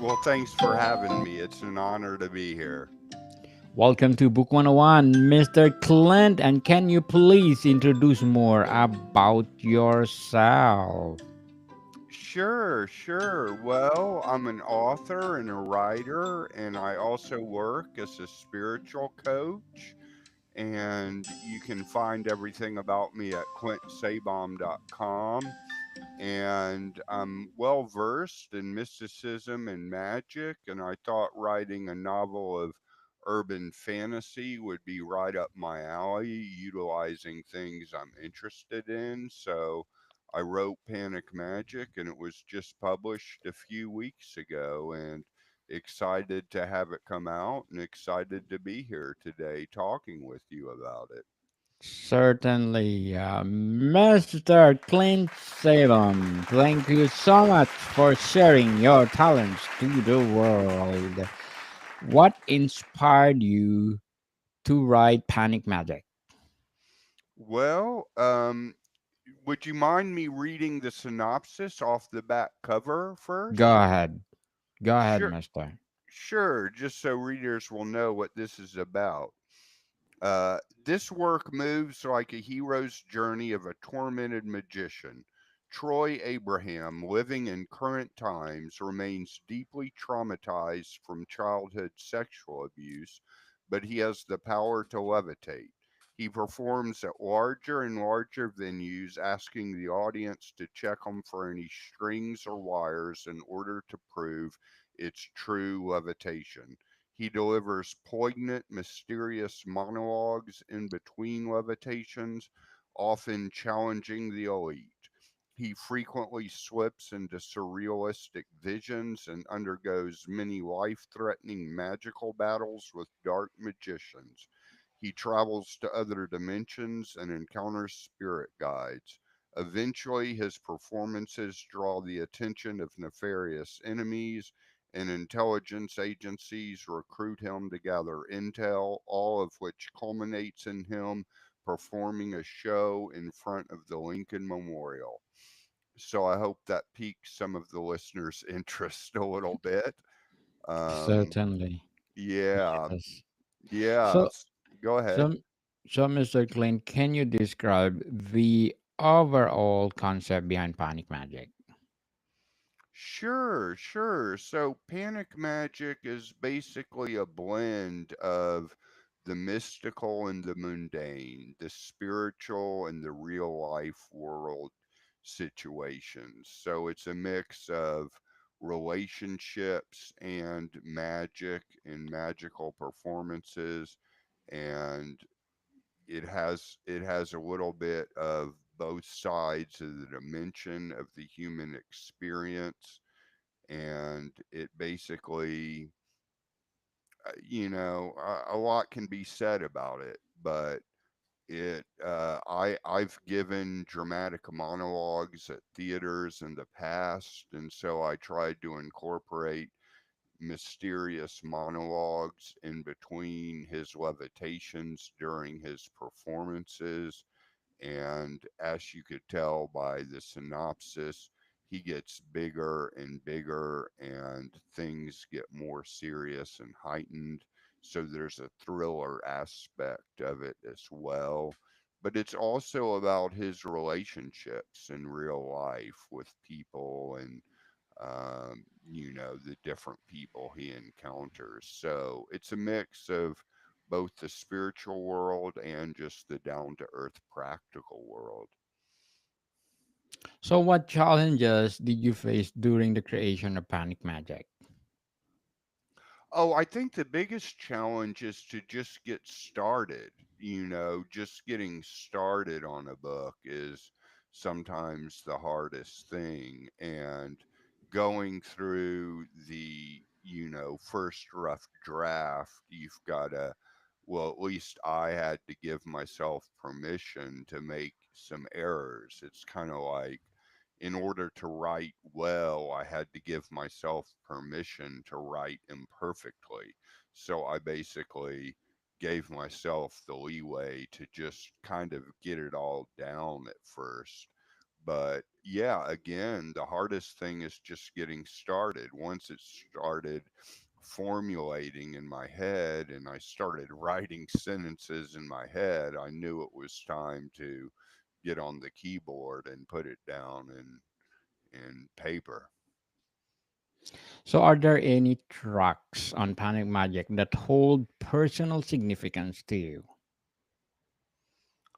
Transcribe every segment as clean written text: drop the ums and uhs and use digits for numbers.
Well, thanks for having me. It's an honor to be here. Welcome to Book 101, Mr. Clint. And can you please introduce more about yourself? Sure. Well, I'm an author and a writer, and I also work as a spiritual coach. And you can find everything about me at clintsabom.com. And I'm well versed in mysticism and magic, and I thought writing a novel of urban fantasy would be right up my alley, utilizing things I'm interested in. So I wrote Panic Magic, and it was just published a few weeks ago, and excited to have it come out and excited to be here today talking with you about it. Certainly, Mr. Clint Sabomas. Thank you so much for sharing your talents to the world. What inspired you to write Panic Magic? Well, would you mind me reading the synopsis off the back cover Go first? ahead. Go ahead, Sure, mister. sure, just so readers will know what this is about. This work moves like a hero's journey of a tormented magician. Troy Abraham, living in current times, remains deeply traumatized from childhood sexual abuse, but he has the power to levitate. He performs at larger and larger venues, asking the audience to check him for any strings or wires in order to prove its true levitation. He delivers poignant, mysterious monologues in between levitations, often challenging the elite. He frequently slips into surrealistic visions and undergoes many life threatening magical battles with dark magicians. He travels to other dimensions and encounters spirit guides. Eventually, his performances draw the attention of nefarious enemies, and intelligence agencies recruit him to gather intel, all of which culminates in him performing a show in front of the Lincoln Memorial. So I hope that piques some of the listeners' interest a little bit. Um, Certainly. yeah, Yes. yeah. So, Go ahead. so, so, Mr. Clint, can you describe the overall concept behind Panic Magic? Sure. So Panic Magic is basically a blend of the mystical and the mundane, the spiritual and the real life world situations. So it's a mix of relationships and magic and magical performances, and it has a little bit of both sides of the dimension of the human experience, and it basically, a lot can be said about it, but I've given dramatic monologues at theaters in the past, and so I tried to incorporate mysterious monologues in between his levitations during his performances. And as you could tell by the synopsis, he gets bigger and bigger, and things get more serious and heightened. So there's a thriller aspect of it as well. But it's also about his relationships in real life with people, and the different people he encounters. So it's a mix of both the spiritual world and just the down to earth practical world. So, what challenges did you face during the creation of Panic Magic? Oh, I think the biggest challenge is to just get started. Just getting started on a book is sometimes the hardest thing. And going through the, first rough draft, you've got to, well, at least I had to give myself permission to make some errors. It's kind of like, in order to write well, I had to give myself permission to write imperfectly. So I basically gave myself the leeway to just kind of get it all down at first. But yeah, again, the hardest thing is just getting started. Once it started formulating in my head and I started writing sentences in my head, I knew it was time to get on the keyboard and put it down in paper. So, are there any tracks on Panic Magic that hold personal significance to you?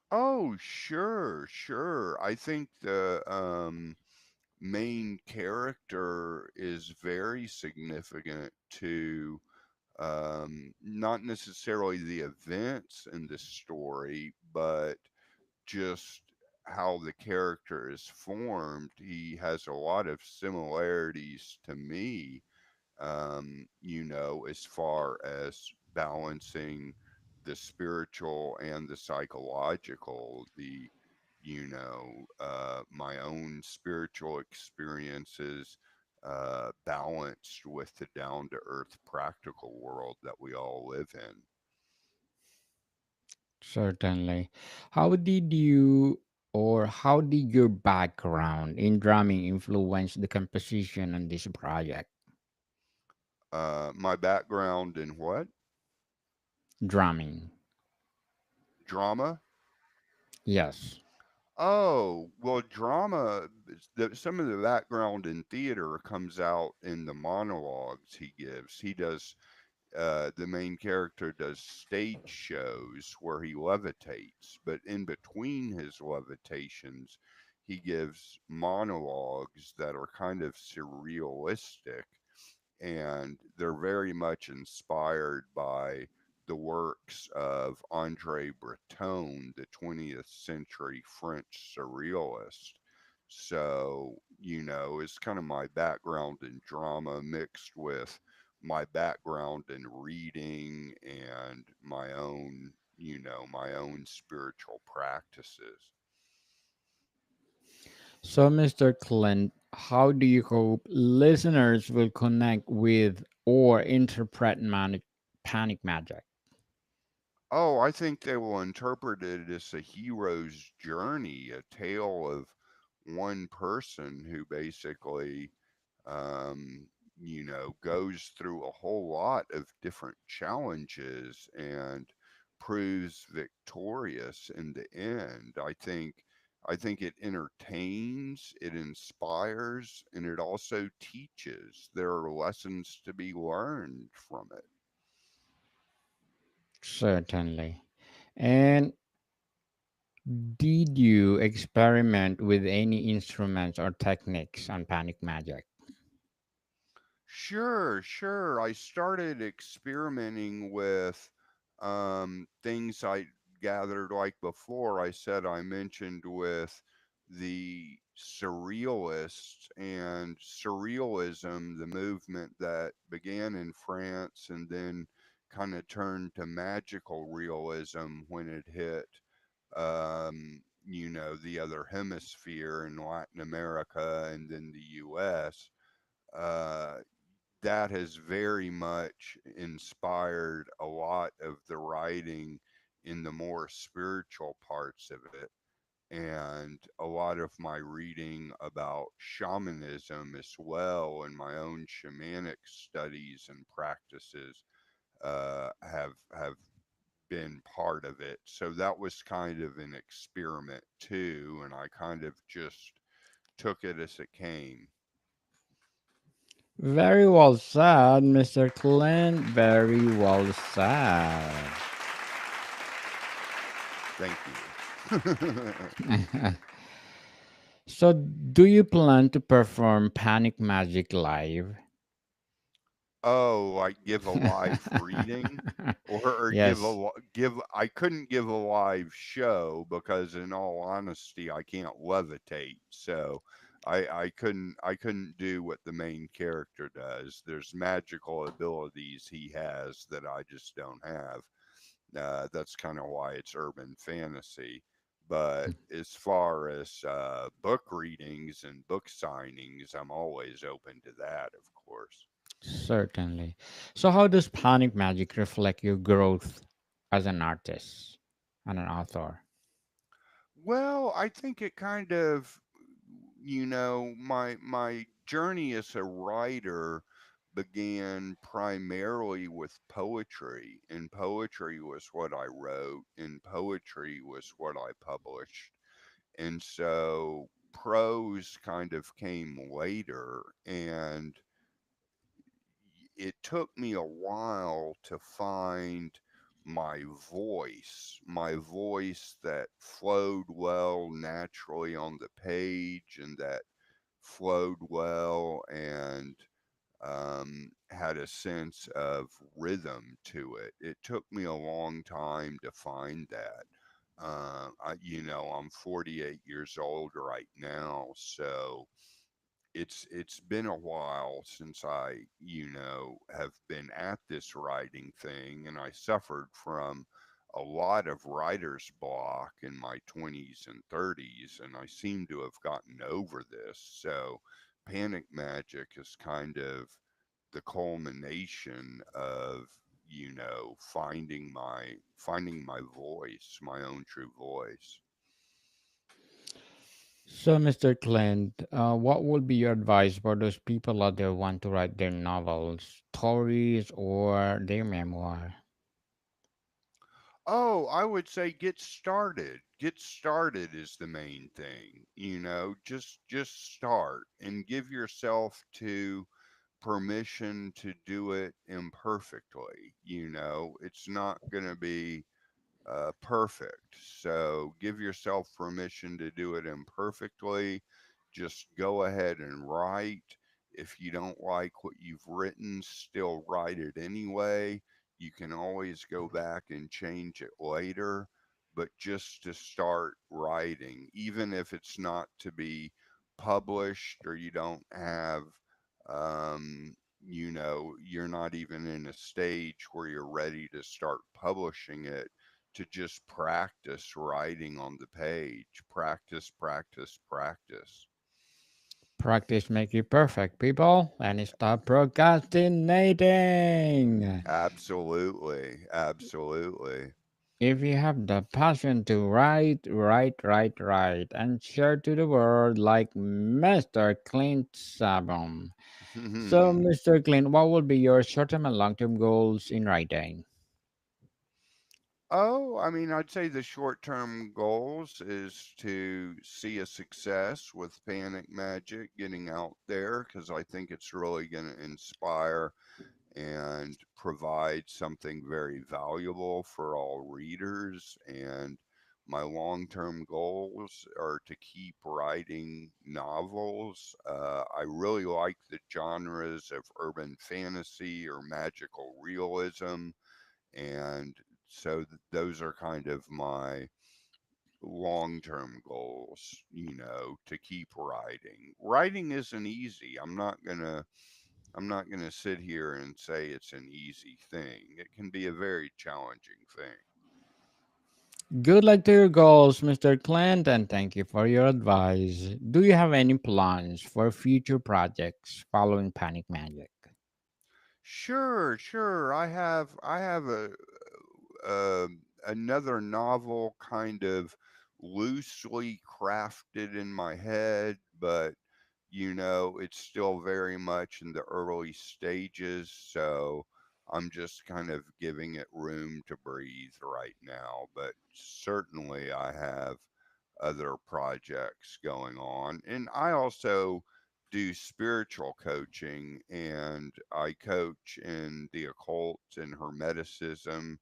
Oh, sure, sure. I think the main character is very significant to not necessarily the events in the story, but just how the character is formed. He has a lot of similarities to me, as far as balancing the spiritual and the psychological, my own spiritual experiences balanced with the down to earth practical world that we all live in. Certainly. How did you or how did your background in drumming influence the composition on this project? My background in what? Drumming. Drama? Yes. Oh, well, drama, some of the background in theater comes out in the monologues he gives. The main character does stage shows where he levitates, but in between his levitations, he gives monologues that are kind of surrealistic, and they're very much inspired by the works of Andre Breton, the 20th century French surrealist. So, it's kind of my background in drama mixed with my background in reading and my own spiritual practices. So, Mr. Clint, how do you hope listeners will connect with or interpret panic magic? Oh, I think they will interpret it as a hero's journey, a tale of one person who basically, goes through a whole lot of different challenges and proves victorious in the end. I think it entertains, it inspires, and it also teaches. There are lessons to be learned from it. Certainly. And did you experiment with any instruments or techniques on panic magic? Sure, sure. I started experimenting with things I gathered like before. I mentioned with the surrealists and surrealism, the movement that began in France and then kind of turned to magical realism when it hit, the other hemisphere in Latin America and then the US. Uh, that has very much inspired a lot of the writing in the more spiritual parts of it. And a lot of my reading about shamanism as well and my own shamanic studies and practices have been part of it. So that was kind of an experiment too, and I kind of just took it as it came. Very well said, Mr. Clint. Very well said. Thank you. So, do you plan to perform Panic Magic live? Oh, like give a live reading or give a Yes, give I couldn't give a live show because in all honesty I can't levitate. So I couldn't do what the main character does. There's magical abilities he has that I just don't have. That's kind of why it's urban fantasy. But as far as book readings and book signings, I'm always open to that, of course. certainly. So, how does Panic Magic reflect your growth as an artist and an author? Well, I think it kind of my journey as a writer began primarily with poetry, and poetry was what I wrote, and poetry was what I published. And so prose kind of came later, and it took me a while to find my voice that flowed well naturally on the page, and that flowed well and had a sense of rhythm to it. It took me a long time to find that. I'm 48 years old right now, so it's been a while since I, have been at this writing thing, and I suffered from a lot of writer's block in my 20s and 30s, and I seem to have gotten over this. So Panic Magic is kind of the culmination of, finding my voice, my own true voice. So, Mr. Clint, what would be your advice for those people out there who want to write their novels, stories, or their memoir? Oh, I would say get started. Get started is the main thing. Just start and give yourself to permission to do it imperfectly. It's not going to be perfect. So give yourself permission to do it imperfectly. Just go ahead and write. If you don't like what you've written, still write it anyway. You can always go back and change it later, but just to start writing, even if it's not to be published, or you don't have, you're not even in a stage where you're ready to start publishing it, to just practice writing on the page. Practice, practice, practice. Practice make you perfect, people, and stop procrastinating. Absolutely. Absolutely. If you have the passion to write, and share to the world like Mr. Clint Sabum. So, Mr. Clint, what will be your short-term and long-term goals in writing? Oh, I mean, I'd say the short term goals is to see a success with Panic Magic getting out there, because I think it's really going to inspire and provide something very valuable for all readers. And my long term goals are to keep writing novels. I really like the genres of urban fantasy or magical realism. And so those are kind of my long term goals, to keep writing. Writing isn't easy. I'm not going to sit here and say it's an easy thing. It can be a very challenging thing. Good luck to your goals, Mr. Clint, and thank you for your advice. Do you have any plans for future projects following Panic Magic? Sure, sure. I have uh, another novel kind of loosely crafted in my head, but it's still very much in the early stages, so I'm just kind of giving it room to breathe right now. But certainly I have other projects going on. And I also do spiritual coaching, and I coach in the occult and hermeticism,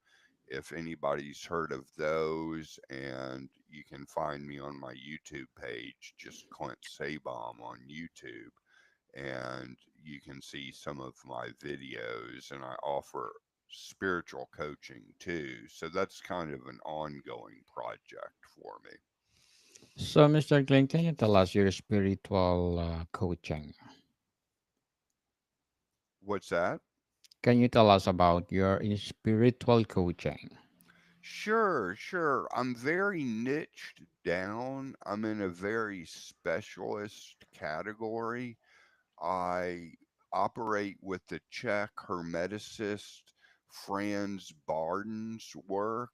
if anybody's heard of those. And you can find me on my YouTube page, just Clint Sabom on YouTube, and you can see some of my videos. And I offer spiritual coaching too. So that's kind of an ongoing project for me. So, Mr. Clint, can you tell us your spiritual coaching? What's that? Can you tell us about your spiritual coaching? Sure, sure. I'm very niched down. I'm in a very specialist category. I operate with the Czech Hermeticist Franz Barden's work,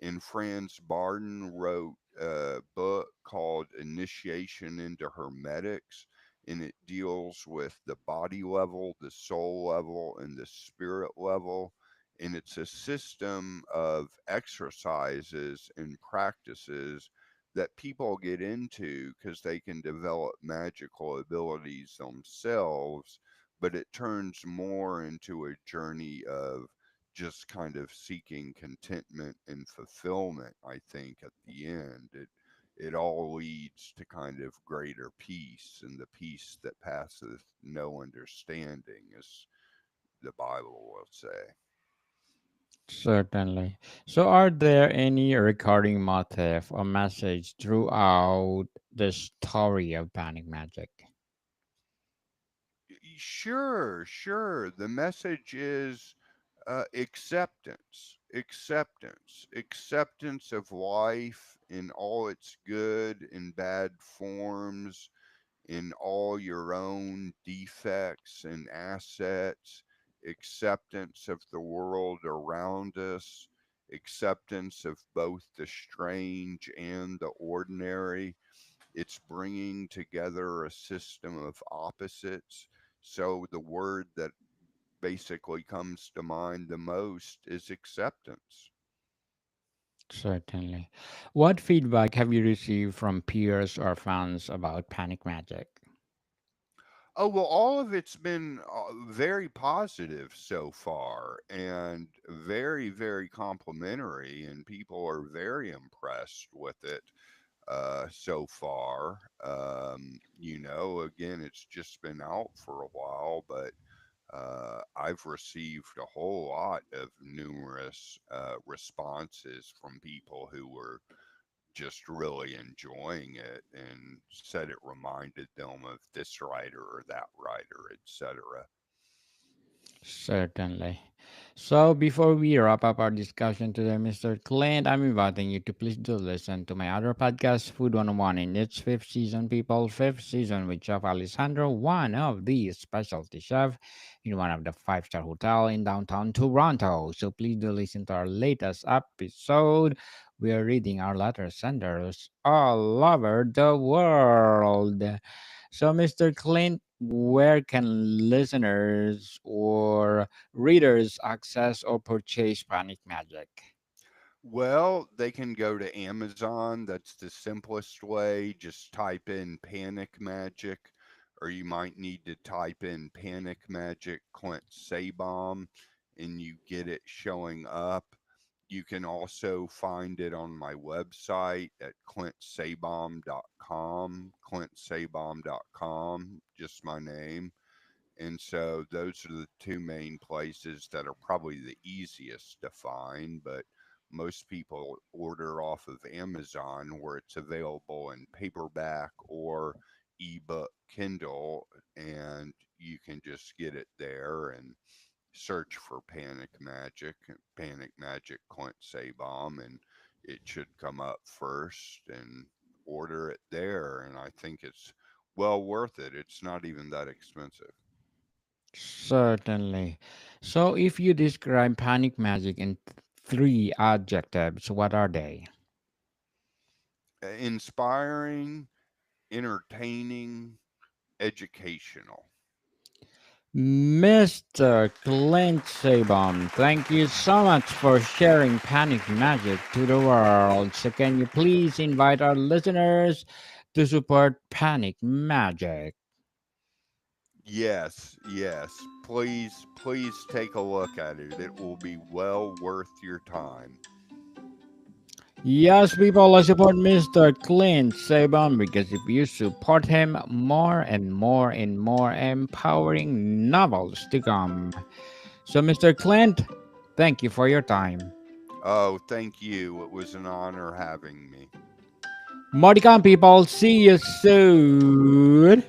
and Franz Barden wrote a book called Initiation into Hermetics, and it deals with the body level, the soul level, and the spirit level. And it's a system of exercises and practices that people get into because they can develop magical abilities themselves, but it turns more into a journey of just kind of seeking contentment and fulfillment. I think at the end it all leads to kind of greater peace, and the peace that passeth no understanding, as the Bible will say. Certainly. So, are there any recurring motif or message throughout the story of Panic Magic? Sure, sure. The message is acceptance of life in all its good and bad forms, in all your own defects and assets, acceptance of the world around us, acceptance of both the strange and the ordinary. It's bringing together a system of opposites. So the word that basically comes to mind the most is acceptance. Certainly. What feedback have you received from peers or fans about Panic Magic? Oh, well, all of it's been very positive so far and very, very complimentary, and people are very impressed with it so far. Again, it's just been out for a while, but I've received a whole lot of numerous responses from people who were just really enjoying it and said it reminded them of this writer or that writer, etc. Certainly. So, before we wrap up our discussion today, Mr. Clint, I'm inviting you to please do listen to my other podcast, Food 101, in its fifth season, people. Fifth season with Chef Alessandro, one of the specialty chef in one of the five-star hotel in downtown Toronto. So, please do listen to our latest episode. We are reading our letter senders all over the world. So, Mr. Clint, where can listeners or readers access or purchase Panic Magic? Well, they can go to Amazon. That's the simplest way. Just type in Panic Magic, or you might need to type in Panic Magic Clint Sabom, and you get it showing up. You can also find it on my website at clintsabom.com, just my name. And so those are the two main places that are probably the easiest to find, but most people order off of Amazon where it's available in paperback or ebook Kindle, and you can just get it there and search for Panic Magic Clint Sabom, and it should come up first, and order it there. And I think it's well worth it. It's not even that expensive. Certainly. So, if you describe Panic Magic in three adjectives, what are they? Inspiring, entertaining, educational. Mr. Clint Sabum, thank you so much for sharing Panic Magic to the world. So, can you please invite our listeners to support Panic Magic? Yes, yes. Please take a look at it. It will be well worth your time. Yes, people, let's support Mr. Clint Saban because if you support him, more and more and more empowering novels to come. So, Mr. Clint, thank you for your time. Oh, thank you. It was an honor having me. More to come, people. See you soon.